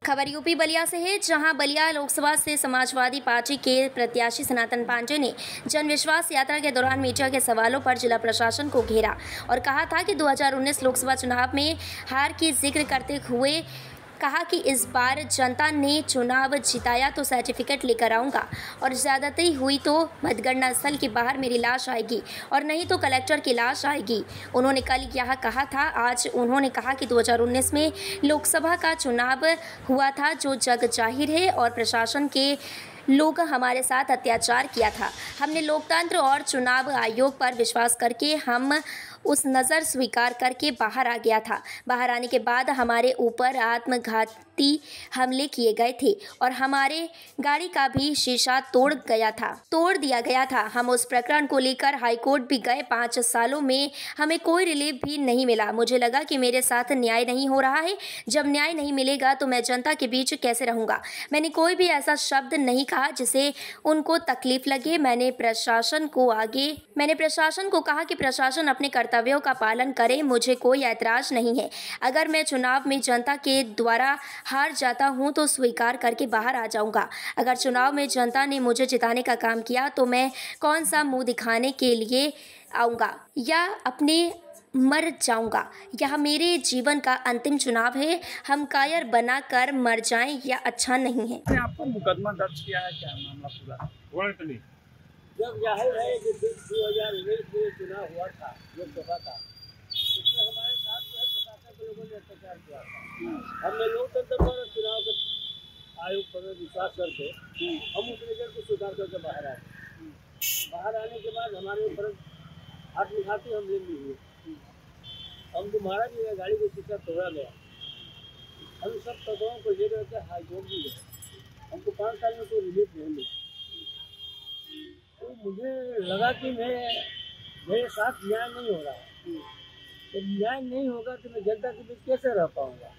खबर यूपी बलिया से है, जहां बलिया लोकसभा से समाजवादी पार्टी के प्रत्याशी सनातन पांडे ने जन विश्वास यात्रा के दौरान मीडिया के सवालों पर जिला प्रशासन को घेरा और कहा था कि 2019 लोकसभा चुनाव में हार की जिक्र करते हुए कहा कि इस बार जनता ने चुनाव जिताया तो सर्टिफिकेट लेकर आऊँगा और ज़्यादती हुई तो मतगणना स्थल के बाहर मेरी लाश आएगी और नहीं तो कलेक्टर की लाश आएगी। उन्होंने कल यह कहा था। आज उन्होंने कहा कि 2019 में लोकसभा का चुनाव हुआ था जो जग जाहिर है और प्रशासन के लोग हमारे साथ अत्याचार किया था। हमने लोकतंत्र और चुनाव आयोग पर विश्वास करके हम उस नज़र स्वीकार करके बाहर आ गया था। बाहर आने के बाद हमारे ऊपर आत्मघाती हमले किए गए थे और हमारे गाड़ी का भी शीशा तोड़ दिया गया था। हम उस प्रकरण को लेकर हाईकोर्ट भी गए। 5 सालों में हमें कोई रिलीफ भी नहीं मिला। मुझे लगा कि मेरे साथ न्याय नहीं हो रहा है। जब न्याय नहीं मिलेगा तो मैं जनता के बीच कैसे रहूँगा। मैंने कोई भी ऐसा शब्द नहीं कहा जिसे उनको तकलीफ लगे। मैंने प्रशासन को कहा कि प्रशासन अपने कर्तव्यों का पालन करे। मुझे कोई ऐतराज नहीं है। अगर मैं चुनाव में जनता के द्वारा हार जाता हूं तो स्वीकार करके बाहर आ जाऊंगा। अगर चुनाव में जनता ने मुझे जिताने का काम किया तो मैं कौन सा मुंह दिखाने के लिए आऊँगा या अपने मर जाऊंगा। यह मेरे जीवन का अंतिम चुनाव है। हम कायर बना कर मर जाएं या अच्छा नहीं है। आपको मुकदमा दर्ज किया है, क्या मामला पूरा? जब जाहिर है कि 2019 में चुनाव हुआ था लोकसभा का, उसमें हमारे साथ जो है प्रशासन के लोगों ने अत्याचार किया था। हमने लोकतंत्र पर चुनाव के आयोग पर विश्वास करके हम उस रिजल्ट को स्वीकार करके बाहर आए। बाहर आने के बाद हमारे ऊपर आत्मघाती हमले भी हुए। हमको मारा भी गया, गाड़ी को शीशा तोड़ा गया। हम सब तथ्यों को ले करके हाईकोर्ट भी गए। हमको 5 साल में कोई रिलीफ नहीं मिला। तो मुझे लगा कि मेरे साथ न्याय नहीं हो रहा है। जब न्याय नहीं होगा तो मैं जनता के बीच कैसे रह पाऊंगा।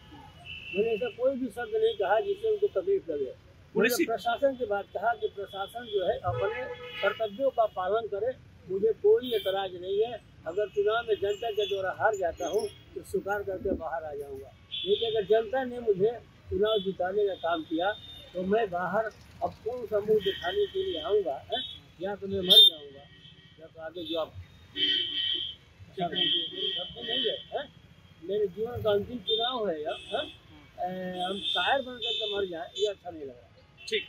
मैंने ऐसा कोई भी शब्द नहीं कहा जिससे उनको तकलीफ लगे। मैंने प्रशासन की बात कहा कि प्रशासन जो है अपने कर्तव्यों का पालन करे। मुझे कोई एतराज नहीं है। अगर चुनाव में जनता के द्वारा हार जाता हूँ तो स्वीकार करके बाहर आ जाऊँगा। लेकिन अगर जनता ने मुझे चुनाव जिताने का काम किया तो मैं बाहर अब कौन सा मुँह दिखाने के लिए आऊँगा, या तो मैं मर जाऊँगा या तो आगे जो आप नहीं है। मेरे जीवन का अंतिम चुनाव है। हम कायर बन करके मर जाए, ये अच्छा नहीं लग रहा। ठीक।